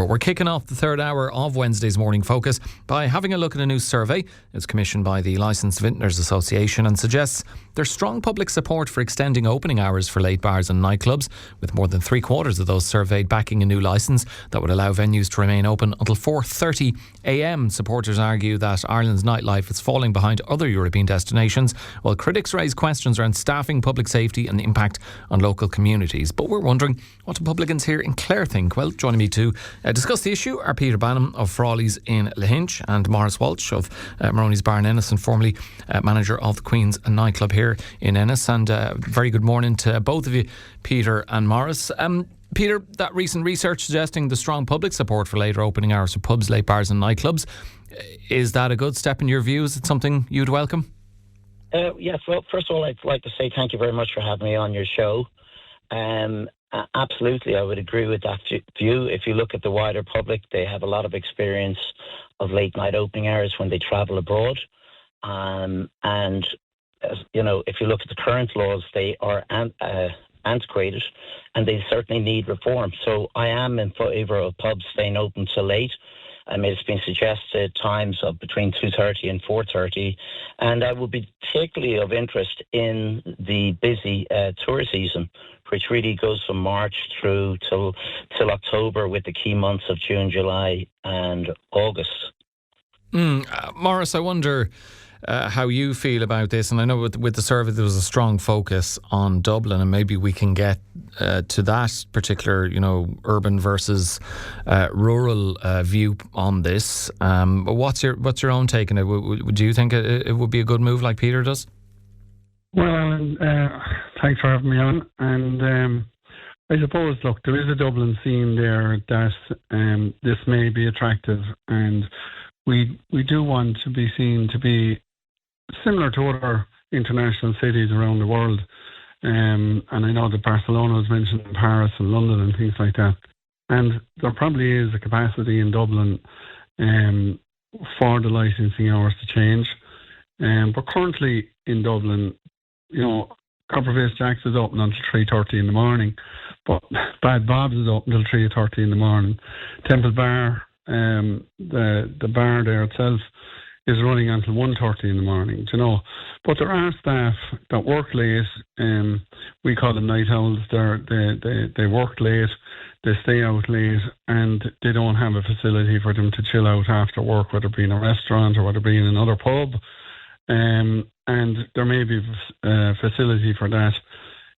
But we're kicking off the third hour of Wednesday's Morning Focus by having a look at a new survey. It's commissioned by the Licensed Vintners Association and suggests there's strong public support for extending opening hours for late bars and nightclubs, with more than 3/4 of those surveyed backing a new licence that would allow venues to remain open until 4:30 a.m. Supporters argue that Ireland's nightlife is falling behind other European destinations, while critics raise questions around staffing, public safety and the impact on local communities. But we're wondering, what do publicans here in Clare think? Well, joining me to discuss the issue are Peter Banim of Frawleys in Lahinch and Maurice Walsh of Moroney's Bar in Ennis, and formerly manager of the Queen's Nightclub here in Ennis. And very good morning to both of you, Peter and Maurice. Peter, that recent research suggesting the strong public support for later opening hours for pubs, late bars and nightclubs, is that a good step in your view? Is it something you'd welcome? Yes, well, first of all, I'd like to say thank you very much for having me on your show. Absolutely, I would agree with that view. If you look at the wider public, they have a lot of experience of late night opening hours when they travel abroad. And, you know, if you look at the current laws, they are antiquated and they certainly need reform. So I am in favour of pubs staying open till late. It's been suggested times of between 2:30 and 4:30, and I would be particularly of interest in the busy tour season, which really goes from March through till October, with the key months of June, July and August. Maurice, I wonder how you feel about this, and I know with the survey there was a strong focus on Dublin, and maybe we can get to that particular, urban versus rural view on this. But what's your own take on it? Do you think it would be a good move, like Peter does? Well, Alan, thanks for having me on. And I suppose, look, there is a Dublin scene there that this may be attractive, and we do want to be seen to be similar to other international cities around the world. And I know that Barcelona was mentioned, in Paris and London and things like that. And there probably is a capacity in Dublin for the licensing hours to change. But currently in Dublin, Copperface Jack's is open until 3:30 in the morning, but Bad Bob's is open until 3:30 in the morning. Temple Bar, the bar there itself, is running until 1:30 in the morning, But there are staff that work late. We call them night owls. They work late, they stay out late, and they don't have a facility for them to chill out after work, whether it be in a restaurant or whether it be in another pub. And there may be a facility for that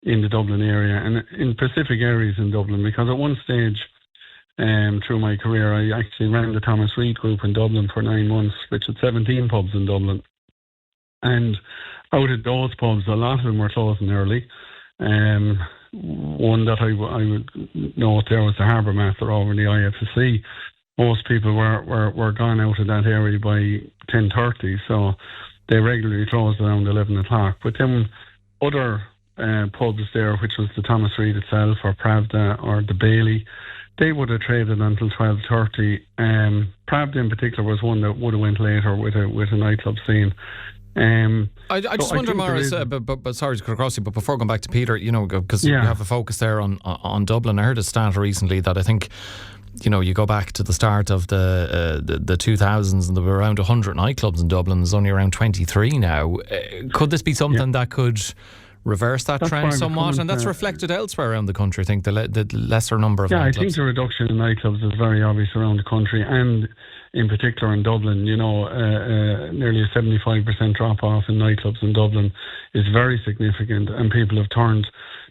in the Dublin area and in specific areas in Dublin, because at one stage through my career, I actually ran the Thomas Reid Group in Dublin for 9 months, which had 17 pubs in Dublin. And out of those pubs, a lot of them were closing early. One that I would note there was the Harbour Master over in the IFSC. Most people were gone out of that area by 10:30, so they regularly closed around 11 o'clock. But then other pubs there, which was the Thomas Reid itself, or Pravda, or the Bailey, they would have traded until 12:30. Pravda in particular was one that would have went later with a nightclub scene. I just wonder, Maurice, but sorry to cut across you, but before going back to Peter, because you have a focus there on Dublin. I heard a stat recently that I think, you go back to the start of the 2000s and there were around 100 nightclubs in Dublin. There's only around 23 now. Could this be something that could reverse that trend somewhat? And that's reflected elsewhere around the country, I think, the lesser number of nightclubs. I think the reduction in nightclubs is very obvious around the country, and in particular in Dublin. Nearly a 75% drop-off in nightclubs in Dublin is very significant, and people have turned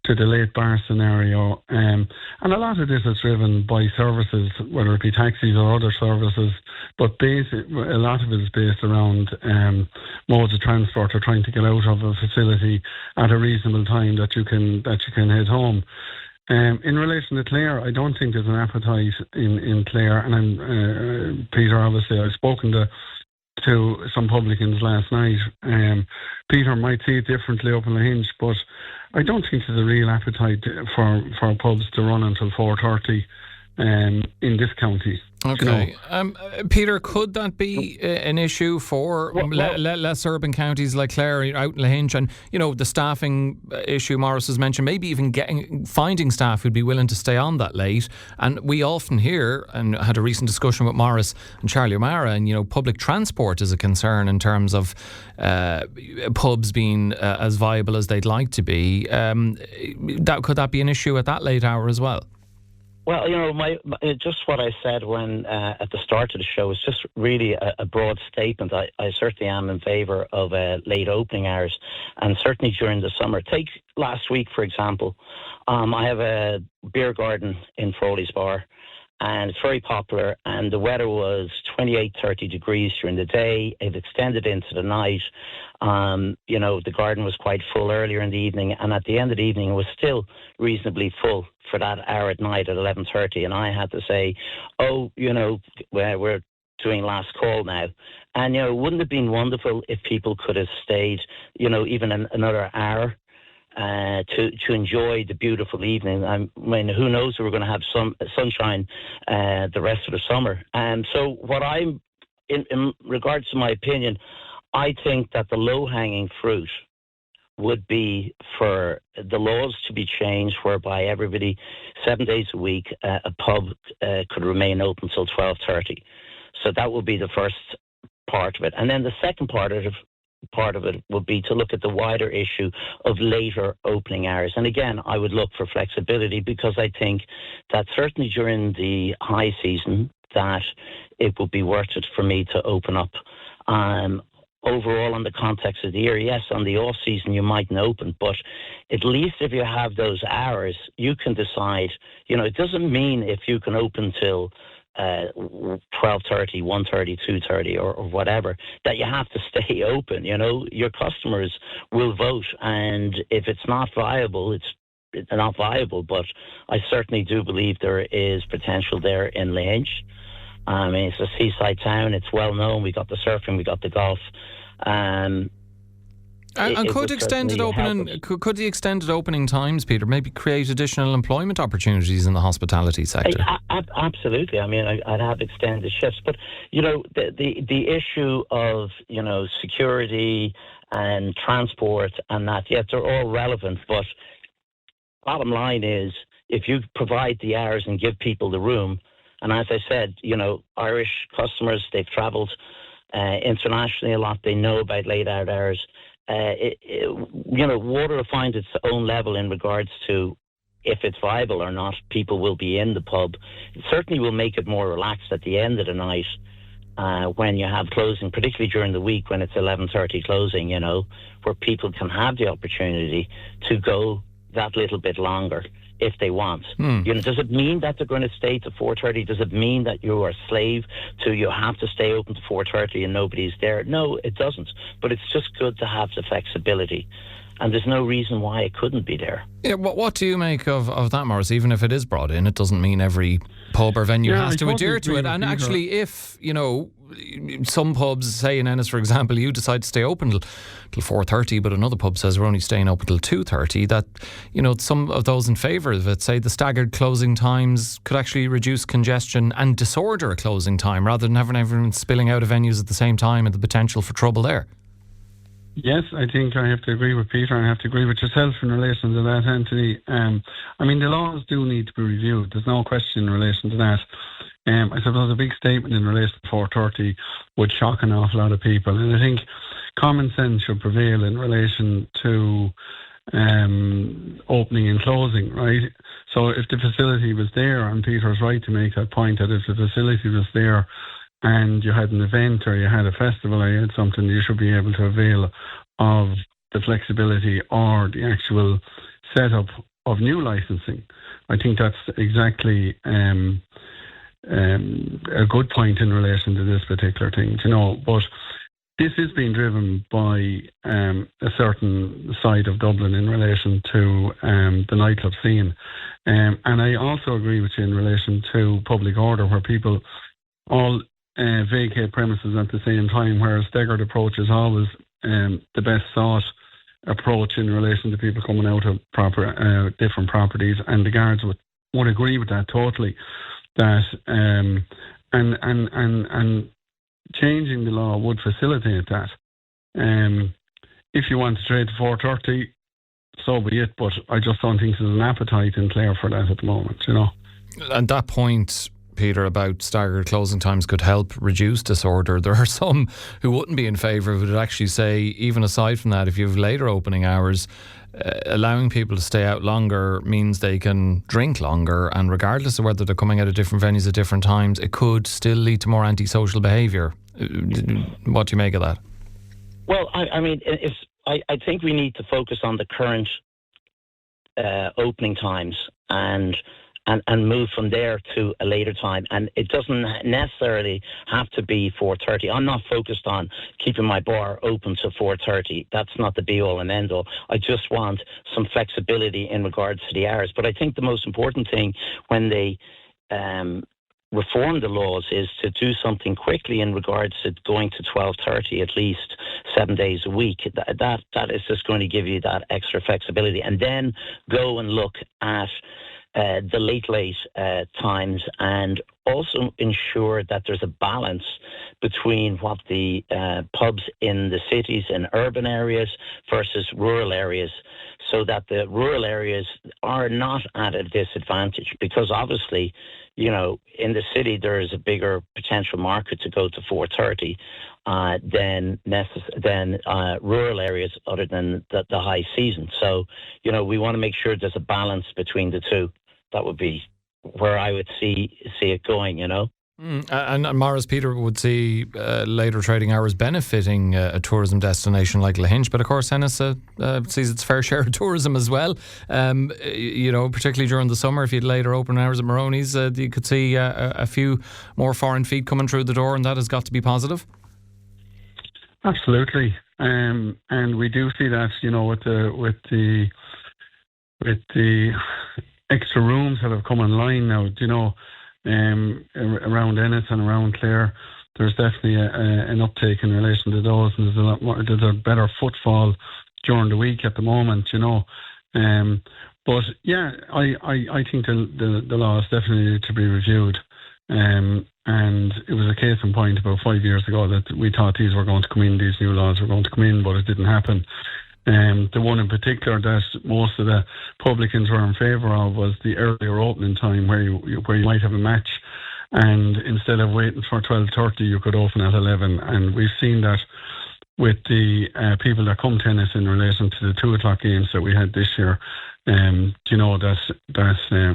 to the late bar scenario. And a lot of this is driven by services, whether it be taxis or other services, but a lot of it is based around modes of transport, or trying to get out of a facility at a reasonable time that you can head home. In relation to Clare, I don't think there's an appetite in Clare, and Peter, obviously, I've spoken to some publicans last night. Peter might see it differently up in Lahinch, but I don't think there's a real appetite for pubs to run until 4:30. in this county. Okay. Peter, could that be an issue for less urban counties like Clare, out in Lahinch, and, the staffing issue Maurice has mentioned, maybe even finding staff who'd be willing to stay on that late? And we often hear, and I had a recent discussion with Maurice and Charlie O'Mara, and, public transport is a concern in terms of pubs being as viable as they'd like to be. Could that be an issue at that late hour as well? Well, just what I said when at the start of the show is just really a broad statement. I certainly am in favour of late opening hours, and certainly during the summer. Take last week, for example. I have a beer garden in Frawleys Bar, and it's very popular, and the weather was 28, 30 degrees during the day. It extended into the night. The garden was quite full earlier in the evening, and at the end of the evening it was still reasonably full for that hour at night at 11:30, and I had to say, we're doing last call now. And, wouldn't it have been wonderful if people could have stayed, even another hour to enjoy the beautiful evening? I mean, who knows if we're going to have some sunshine the rest of the summer. And so what in regards to my opinion, I think that the low-hanging fruit would be for the laws to be changed whereby everybody 7 days a week a pub could remain open till 12:30. So that would be the first part of it. And then the second part of it would be to look at the wider issue of later opening hours. And again, I would look for flexibility, because I think that certainly during the high season that it would be worth it for me to open up. Overall, on the context of the year, yes, on the off season you mightn't open, but at least if you have those hours, you can decide. It doesn't mean if you can open till 12:30, 1:30, 2:30, or whatever, that you have to stay open. Your customers will vote, and if it's not viable, it's not viable. But I certainly do believe there is potential there in Lahinch. I mean, it's a seaside town. It's well known. We got the surfing, we got the golf. And could the extended opening times, Peter, maybe create additional employment opportunities in the hospitality sector? Absolutely. I mean, I'd have extended shifts, but the issue of security and transport and that, yes, they're all relevant. But bottom line is, if you provide the hours and give people the room. And as I said, Irish customers, they've travelled internationally a lot. They know about late out hours. Water will find its own level in regards to if it's viable or not. People will be in the pub. It certainly will make it more relaxed at the end of the night when you have closing, particularly during the week when it's 11:30 closing, where people can have the opportunity to go that little bit longer if they want. Does it mean that they're going to stay to 4:30? Does it mean that you are a slave to you have to stay open to 4:30 and nobody's there? No, it doesn't. But it's just good to have the flexibility. And there's no reason why it couldn't be there. Yeah, what do you make of that, Maurice? Even if it is brought in, it doesn't mean every pub or venue has to adhere to it. And actually, if, some pubs, say in Ennis, for example, you decide to stay open till 4:30, but another pub says we're only staying open till 2:30, that, some of those in favour of it say the staggered closing times could actually reduce congestion and disorder a closing time rather than having everyone spilling out of venues at the same time and the potential for trouble there. Yes, I think I have to agree with Peter, and I have to agree with yourself in relation to that, Anthony. The laws do need to be reviewed. There's no question in relation to that. I suppose a big statement in relation to 4:30 would shock an awful lot of people. And I think common sense should prevail in relation to opening and closing, right? So if the facility was there, and Peter's right to make that point, that if the facility was there and you had an event or you had a festival or you had something, you should be able to avail of the flexibility or the actual setup of new licensing. I think that's exactly a good point in relation to this particular thing, but this is being driven by a certain side of Dublin in relation to the nightclub scene. And I also agree with you in relation to public order, where people all vacate premises at the same time, whereas staggered approach is always the best thought approach in relation to people coming out of different properties, and the guards would agree with that totally. that and changing the law would facilitate that. If you want to trade to 4:30, so be it. But I just don't think there's an appetite in Clare for that at the moment. And that point, Peter, about staggered closing times could help reduce disorder. There are some who wouldn't be in favour of it, would actually say, even aside from that, if you have later opening hours, allowing people to stay out longer means they can drink longer, and regardless of whether they're coming out of different venues at different times, it could still lead to more antisocial behaviour. What do you make of that? Well, I mean, I think we need to focus on the current opening times and move from there to a later time. And it doesn't necessarily have to be 4:30. I'm not focused on keeping my bar open to 4:30. That's not the be-all and end-all. I just want some flexibility in regards to the hours. But I think the most important thing when they reform the laws is to do something quickly in regards to going to 12:30 at least 7 days a week. That is just going to give you that extra flexibility. And then go and look at the late times, and also ensure that there's a balance between what the pubs in the cities and urban areas versus rural areas, so that the rural areas are not at a disadvantage. Because obviously, in the city there is a bigger potential market to go to 4:30 than rural areas, other than the high season. So, we want to make sure there's a balance between the two. That would be where I would see it going, And Maurice, Peter would see later trading hours benefiting a tourism destination like Lahinch, but of course Ennis sees its fair share of tourism as well. Particularly during the summer, if you had later open hours at Moroney's, you could see a few more foreign feet coming through the door, and that has got to be positive. Absolutely, and we do see that, with the extra rooms that have come online now, around Ennis and around Clare, there's definitely an uptake in relation to those, and there's a lot more. There's a better footfall during the week at the moment, But yeah, I think the law is definitely to be reviewed. And it was a case in point about 5 years ago that we thought these were going to come in, these new laws were going to come in, but it didn't happen. The one in particular that most of the publicans were in favour of was the earlier opening time, where you might have a match, and instead of waiting for 12:30, you could open at 11. And we've seen that with the people that come to Ennis in relation to the 2:00 games that we had this year. That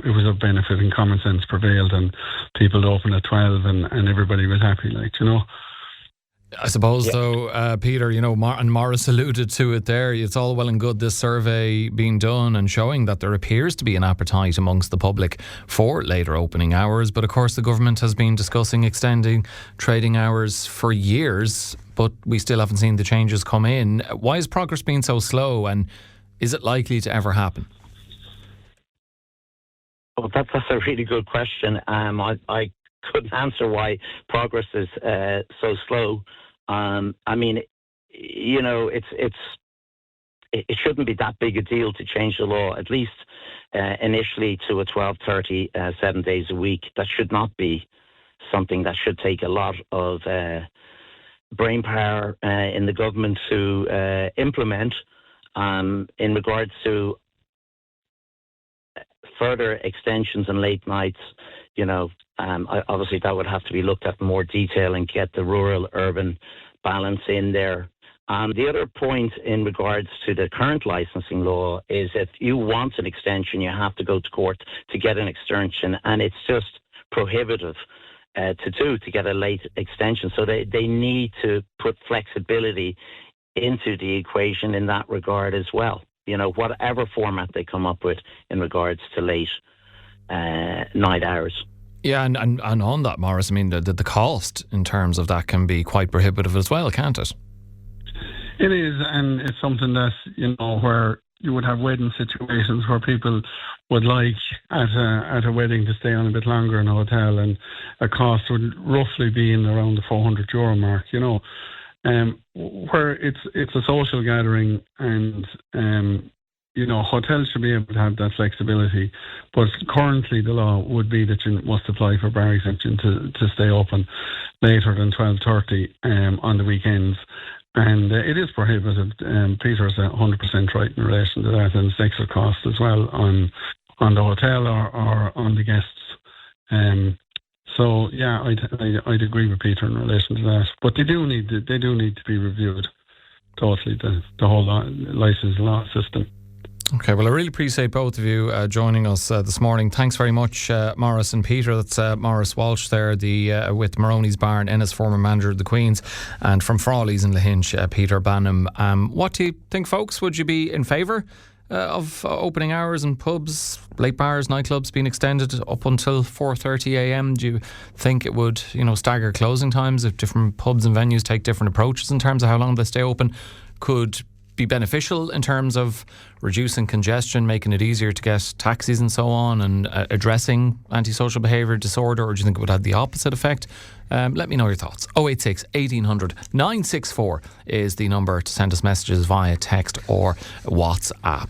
it was of benefit, and common sense prevailed, and people opened at 12, and everybody was happy, I suppose, though, Peter, and Maurice alluded to it there, it's all well and good this survey being done and showing that there appears to be an appetite amongst the public for later opening hours. But of course, the government has been discussing extending trading hours for years, but we still haven't seen the changes come in. Why has progress been so slow, and is it likely to ever happen? Well, that's a really good question. I couldn't answer why progress is so slow. I mean, it shouldn't be that big a deal to change the law, at least initially, to a 12:30, 7 days a week. That should not be something that should take a lot of brain power in the government to implement. In regards to further extensions and late nights, obviously that would have to be looked at in more detail and get the rural-urban balance in there. The other point in regards to the current licensing law is if you want an extension, you have to go to court to get an extension, and it's just prohibitive to get a late extension. So they need to put flexibility into the equation in that regard as well. Whatever format they come up with in regards to late night hours. Yeah, and on that, Maurice, I mean, the cost in terms of that can be quite prohibitive as well, can't it? It is, and it's something that, where you would have wedding situations where people would like at a wedding to stay on a bit longer in a hotel, and a cost would roughly be in around the €400 mark, where it's a social gathering, and hotels should be able to have that flexibility, but currently the law would be that you must apply for bar exemption to stay open later than 12:30 on the weekends. And it is prohibited. Peter's 100% right in relation to that, and it's extra cost as well on the hotel or on the guests. So yeah, I'd agree with Peter in relation to that. But they do need to be reviewed totally, the whole licence law system. Okay, well, I really appreciate both of you joining us this morning. Thanks very much, Maurice and Peter. That's Maurice Walsh there, with Moroney's Bar in Ennis, former manager of the Queen's, and from Frawleys in Lahinch, Peter Banim. What do you think, folks? Would you be in favour of opening hours and pubs, late bars, nightclubs being extended up until 4:30 a.m? Do you think it would, stagger closing times if different pubs and venues take different approaches in terms of how long they stay open? Could be beneficial in terms of reducing congestion, making it easier to get taxis and so on, and addressing antisocial behaviour disorder, or do you think it would have the opposite effect? Let me know your thoughts. 086 1800 964 is the number to send us messages via text or WhatsApp.